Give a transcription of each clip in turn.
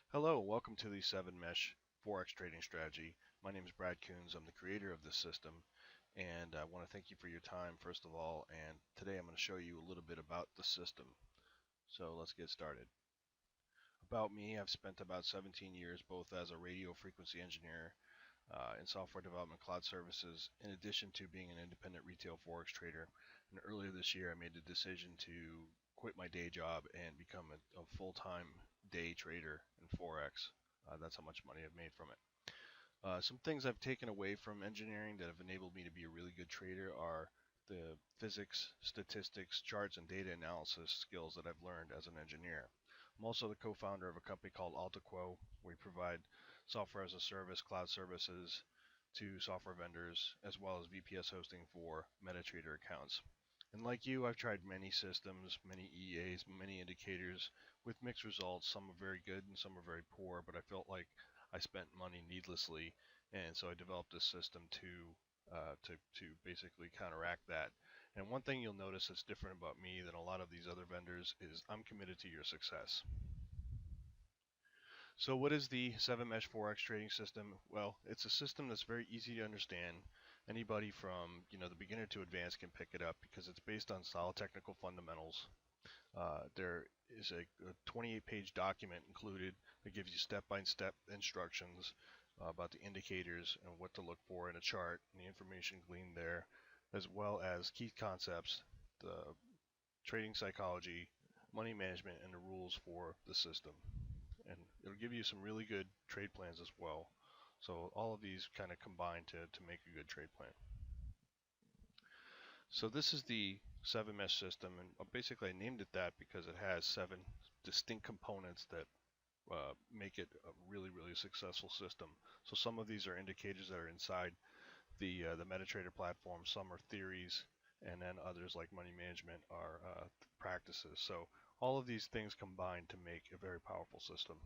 Hello, welcome to the 7Mesh Forex Trading Strategy. My name is Brad Coons. I'm the creator of this system, and I want to thank you for your time, first of all. And today I'm going to show you a little bit about the system. So let's get started. About me, I've spent about 17 years both as a radio frequency engineer in software development cloud services, in addition to being an independent retail Forex trader. And earlier this year, I made the decision to quit my day job and become a full-time day trader in Forex. That's how much money I've made from it. Some things I've taken away from engineering that have enabled me to be a really good trader are the physics, statistics, charts, and data analysis skills that I've learned as an engineer. I'm also the co-founder of a company called AltaQuo. We provide software as a service, cloud services to software vendors, as well as VPS hosting for MetaTrader accounts. And like you, I've tried many systems, many EAs, many indicators with mixed results. Some are very good and some are very poor, but I felt like I spent money needlessly, and so I developed this system to basically counteract that. And one thing you'll notice that's different about me than a lot of these other vendors is I'm committed to your success. So what is the 7Mesh Forex trading system? Well, it's a system that's very easy to understand. Anybody from the beginner to advanced can pick it up because it's based on solid technical fundamentals. There is a 28-page document included that gives you step-by-step instructions about the indicators and what to look for in a chart and the information gleaned there, as well as key concepts, the trading psychology, money management, and the rules for the system. And it'll give you some really good trade plans as well. So all of these kind of combine to make a good trade plan. So this is the 7-mesh system, and basically I named it that because it has 7 distinct components that make it a really, really successful system. So some of these are indicators that are inside the MetaTrader platform, some are theories, and then others like money management are practices. So all of these things combine to make a very powerful system.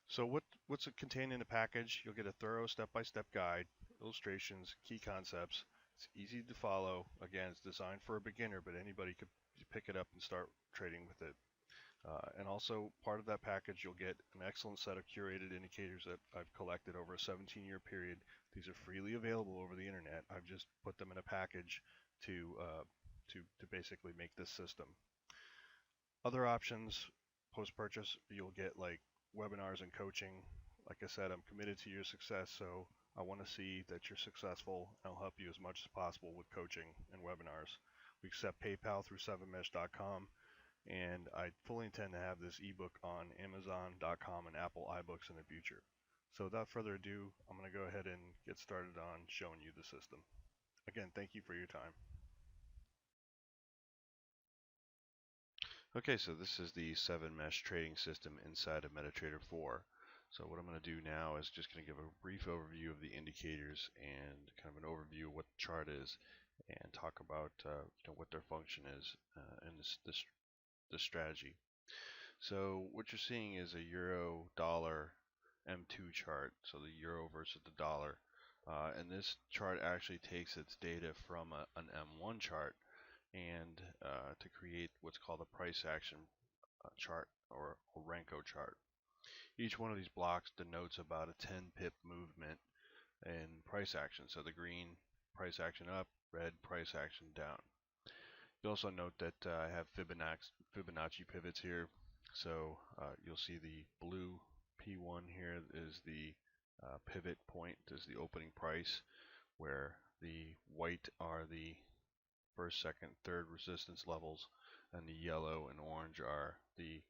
So what's contained in the package? You'll get a thorough step-by-step guide, illustrations, key concepts. It's easy to follow. Again, it's designed for a beginner, but anybody could pick it up and start trading with it. And also part of that package, you'll get an excellent set of curated indicators that I've collected over a 17-year period. These are freely available over the internet. I've just put them in a package to basically make this system. Other options post-purchase, you'll get like webinars and coaching. Like I said, I'm committed to your success, so I want to see that you're successful. I'll help you as much as possible with coaching and webinars. We accept PayPal through 7mesh.com, and I fully intend to have this ebook on Amazon.com and Apple iBooks in the future. So without further ado, I'm going to go ahead and get started on showing you the system. Again, thank you for your time. Okay, so this is the 7-mesh trading system inside of MetaTrader 4. So what I'm going to do now is just going to give a brief overview of the indicators and kind of an overview of what the chart is, and talk about what their function is in this strategy. So what you're seeing is a euro dollar M2 chart, so the euro versus the dollar. And this chart actually takes its data from an M1 chart and to create what's called a price action chart or Renko chart. Each one of these blocks denotes about a 10 pip movement in price action. So the green, price action up, red, price action down. You also note that I have Fibonacci pivots here. So you'll see the blue P1 here is the pivot point, is the opening price, where the white are the first, second, third resistance levels, and the yellow and orange are the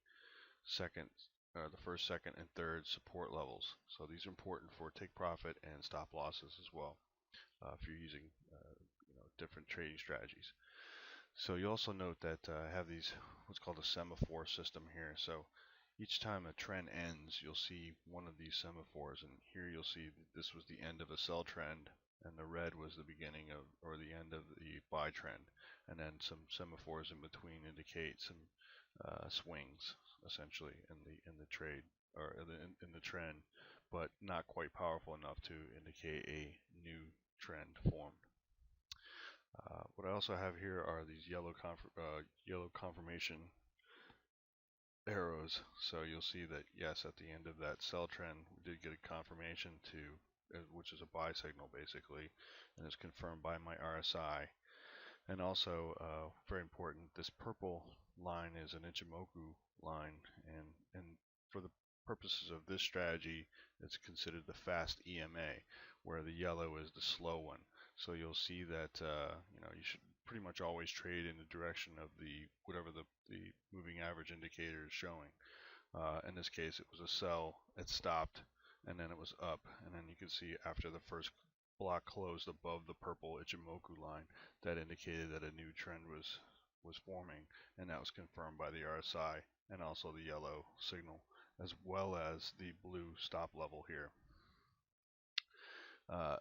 first, second, and third support levels. So these are important for take profit and stop losses as well if you're using different trading strategies. So you also note that I have these what's called a semaphore system here. So each time a trend ends, you'll see one of these semaphores, and here you'll see this was the end of a sell trend, and the red was the beginning of or the end of the buy trend, and then some semaphores in between indicate some swings essentially in the trade or in the trend, but not quite powerful enough to indicate a new trend formed. What I also have here are these yellow confirmation arrows. So you'll see that yes, at the end of that sell trend, we did get a confirmation to, which is a buy signal basically, and it's confirmed by my RSI. And also, very important, this purple line is an Ichimoku line, and for the purposes of this strategy, it's considered the fast EMA, where the yellow is the slow one. So you'll see that you should pretty much always trade in the direction of the whatever the moving average indicator is showing. In this case, it was a sell, it stopped, and then it was up, and then you can see after the first block closed above the purple Ichimoku line, that indicated that a new trend was forming, and that was confirmed by the RSI and also the yellow signal, as well as the blue stop level here.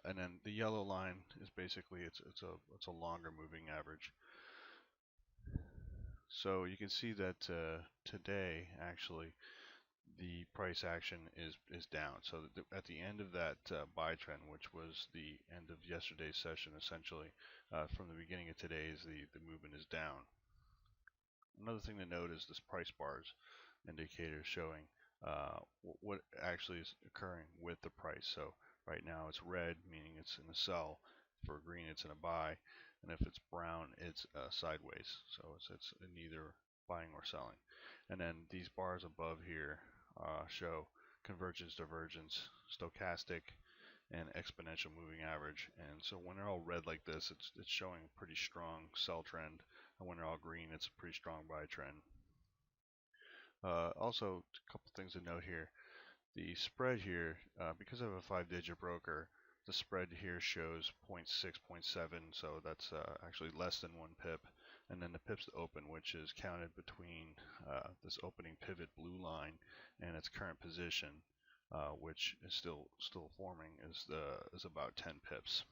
And then the yellow line is basically it's a longer moving average. So you can see that today actually the price action is down. So at the end of that buy trend, which was the end of yesterday's session, essentially, from the beginning of today's, the movement is down. Another thing to note is this price bars indicator showing what actually is occurring with the price. So right now it's red, meaning it's in a sell. For green, it's in a buy, and if it's brown, it's sideways. So it's neither buying or selling. And then these bars above here show convergence, divergence, stochastic, and exponential moving average. And so when they're all red like this, it's showing a pretty strong sell trend, and when they're all green, it's a pretty strong buy trend. Also, a couple things to note here. The spread here, because I have a 5-digit broker, the spread here shows 0.6, 0.7, so that's actually less than 1 pip. And then the pips to open, which is counted between this opening pivot blue line and its current position, which is still forming, is about 10 pips.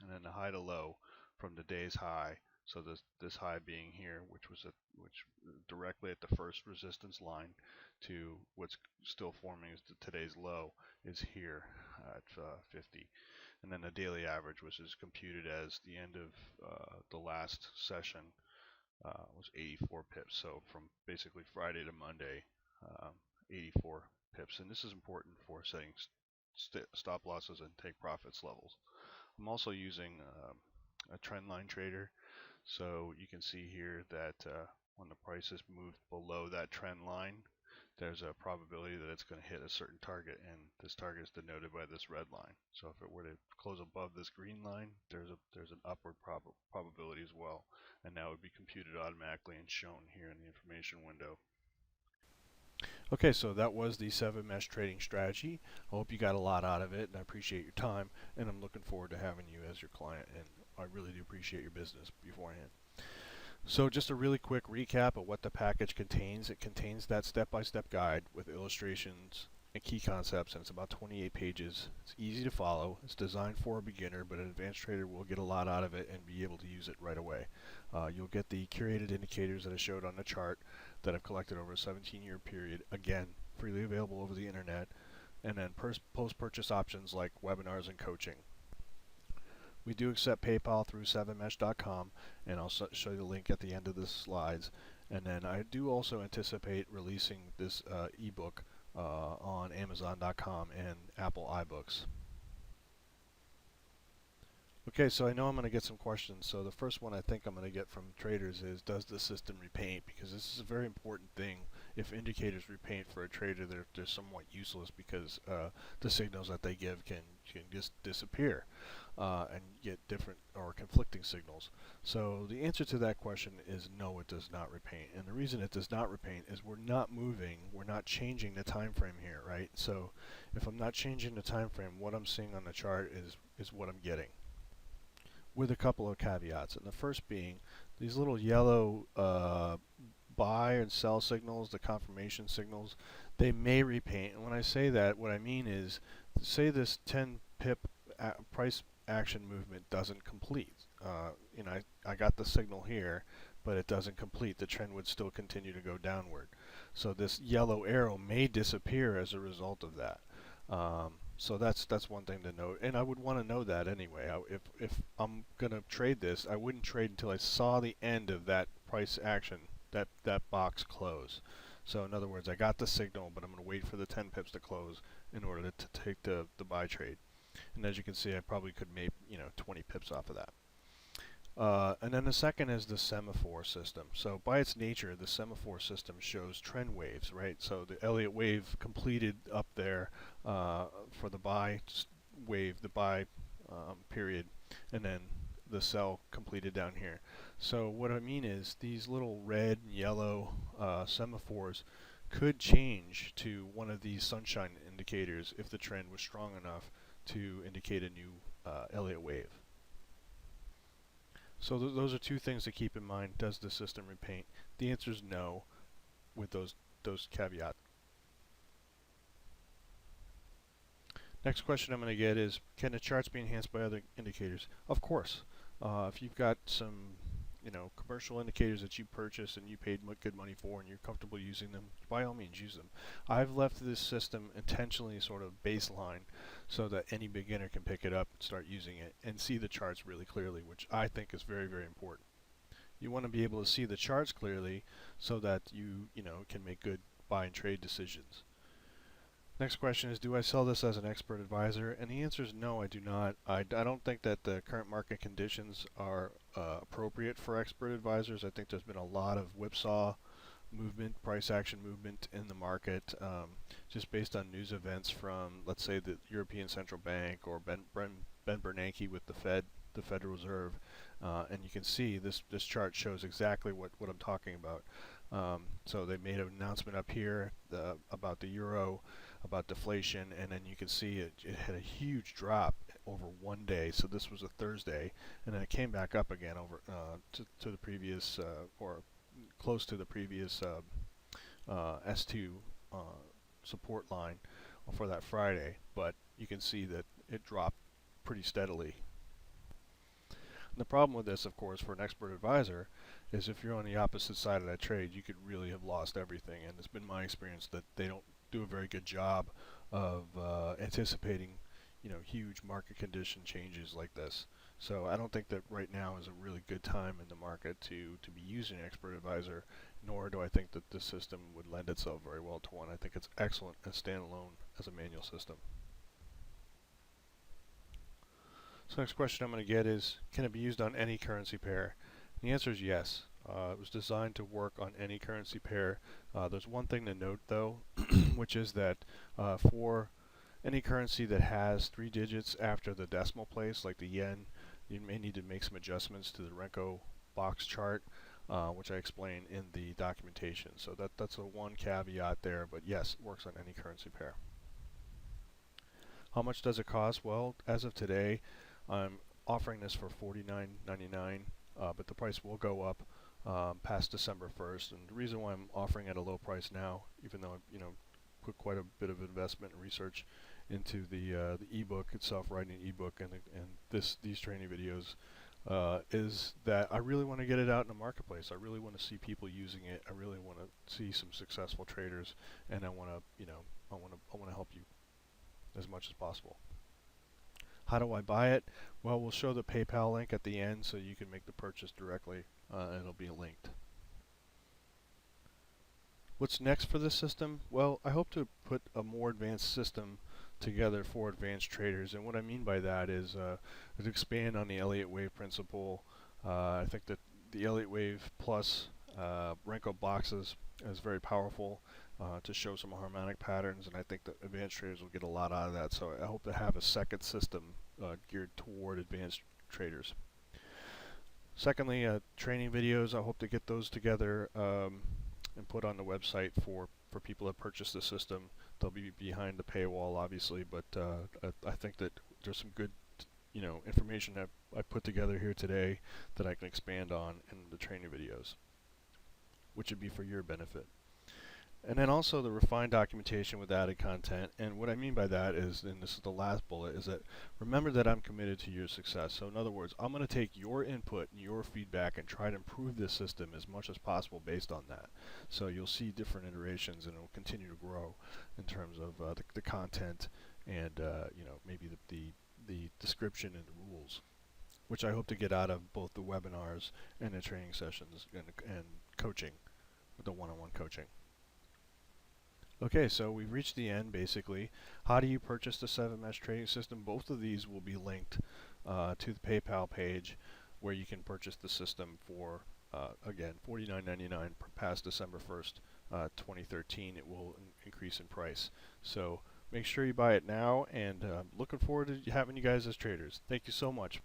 And then the high to low from the day's high. So this high being here, which directly at the first resistance line, to what's still forming as today's low, is here at 50. And then the daily average, which is computed as the end of the last session, was 84 pips. So from basically Friday to Monday, 84 pips. And this is important for setting stop losses and take profits levels. I'm also using a trend line trader. So you can see here that when the price is moved below that trend line, there's a probability that it's going to hit a certain target, and this target is denoted by this red line. So if it were to close above this green line, there's an upward probability as well, and that would be computed automatically and shown here in the information window. Okay, so that was the 7Mesh trading strategy. I hope you got a lot out of it, and I appreciate your time, and I'm looking forward to having you as your client, and I really do appreciate your business beforehand. So just a really quick recap of what the package contains. It contains that step-by-step guide with illustrations and key concepts, and it's about 28 pages. It's easy to follow. It's designed for a beginner, but an advanced trader will get a lot out of it and be able to use it right away. You'll get the curated indicators that I showed on the chart that I've collected over a 17-year period, again, freely available over the internet, and then post-purchase options like webinars and coaching. We do accept PayPal through 7mesh.com, and I'll show you the link at the end of the slides. And then I do also anticipate releasing this ebook on Amazon.com and Apple iBooks. Okay, so I know I'm going to get some questions. So the first one I think I'm going to get from traders is, does the system repaint? Because this is a very important thing. If indicators repaint for a trader, they're somewhat useless, because the signals that they give can just disappear and get different or conflicting signals. So the answer to that question is no, it does not repaint. And the reason it does not repaint is we're not moving, we're not changing the time frame here, right? So if I'm not changing the time frame, what I'm seeing on the chart is what I'm getting, with a couple of caveats. And the first being these little yellow buy and sell signals, the confirmation signals, they may repaint. And when I say that, what I mean is, say this 10 pip price action movement doesn't complete. I got the signal here, but it doesn't complete. The trend would still continue to go downward. So this yellow arrow may disappear as a result of that. So that's one thing to note, and I would want to know that anyway. If I'm gonna trade this, I wouldn't trade until I saw the end of that price action, that box close. So in other words, I got the signal, but I'm going to wait for the 10 pips to close in order to take the buy trade. And as you can see, I probably could make 20 pips off of that. And then the second is the semaphore system. So by its nature, the semaphore system shows trend waves, right? So the Elliott wave completed up there for the buy wave, the buy period, and then the sell completed down here. So what I mean is these little red and yellow semaphores could change to one of these sunshine indicators if the trend was strong enough to indicate a new Elliott wave. So those are two things to keep in mind. Does the system repaint? The answer is no, with those caveats. Next question I'm going to get is, can the charts be enhanced by other indicators? Of course. If you've got some commercial indicators that you purchase and you paid good money for and you're comfortable using them, by all means use them. I've left this system intentionally sort of baseline so that any beginner can pick it up and start using it and see the charts really clearly, which I think is very, very important. You want to be able to see the charts clearly so that you can make good buy and trade decisions. Next question is, do I sell this as an expert advisor? And the answer is no, I do not. I don't think that the current market conditions are appropriate for expert advisors. I think there's been a lot of whipsaw movement, price action movement in the market, just based on news events from, let's say, the European Central Bank or Ben Bernanke with the Federal Reserve. And you can see this chart shows exactly what I'm talking about. So they made an announcement up here about the euro, about deflation, and then you can see it had a huge drop over one day. So this was a Thursday, and then it came back up again over to the previous or close to the previous S2 support line for that Friday. But you can see that it dropped pretty steadily. And the problem with this, of course, for an expert advisor is if you're on the opposite side of that trade, you could really have lost everything. And it's been my experience that they don't do a very good job of anticipating, huge market condition changes like this. So I don't think that right now is a really good time in the market to be using an expert advisor, nor do I think that this system would lend itself very well to one. I think it's excellent as standalone as a manual system. So next question I'm going to get is, can it be used on any currency pair? The answer is yes. It was designed to work on any currency pair. There's one thing to note though, which is that for any currency that has 3 digits after the decimal place, like the yen, you may need to make some adjustments to the Renko box chart, which I explain in the documentation. So that's a one caveat there, but yes, it works on any currency pair. How much does it cost? Well, as of today, I'm offering this for $49.99, but the price will go up past December 1st. And the reason why I'm offering at a low price now, even though I've put quite a bit of investment and research into the ebook itself, writing an ebook and these training videos, is that I really want to get it out in the marketplace. I really want to see people using it. I really want to see some successful traders, and I want to I want to help you as much as possible. How do I buy it? Well, we'll show the PayPal link at the end so you can make the purchase directly, and it'll be linked. What's next for this system? Well, I hope to put a more advanced system together for advanced traders, and what I mean by that is to expand on the Elliott wave principle. I think that the Elliott wave plus Renko boxes is very powerful to show some harmonic patterns, and I think that advanced traders will get a lot out of that. So I hope to have a second system geared toward advanced traders. Secondly, training videos. I hope to get those together and put on the website for people that purchase the system. They'll be behind the paywall, obviously, but I think that there's some good information that I put together here today that I can expand on in the training videos, which would be for your benefit. And then also the refined documentation with added content. And what I mean by that is, and this is the last bullet, is that remember that I'm committed to your success. So in other words, I'm going to take your input and your feedback and try to improve this system as much as possible based on that. So you'll see different iterations, and it will continue to grow in terms of the content and maybe the description and the rules, which I hope to get out of both the webinars and the training sessions and coaching, the one-on-one coaching. Okay, so we've reached the end basically. How do you purchase the 7Mesh trading system? Both of these will be linked to the PayPal page where you can purchase the system for, again, $49.99 past December 1st, 2013. It will increase in price. So make sure you buy it now, and looking forward to having you guys as traders. Thank you so much.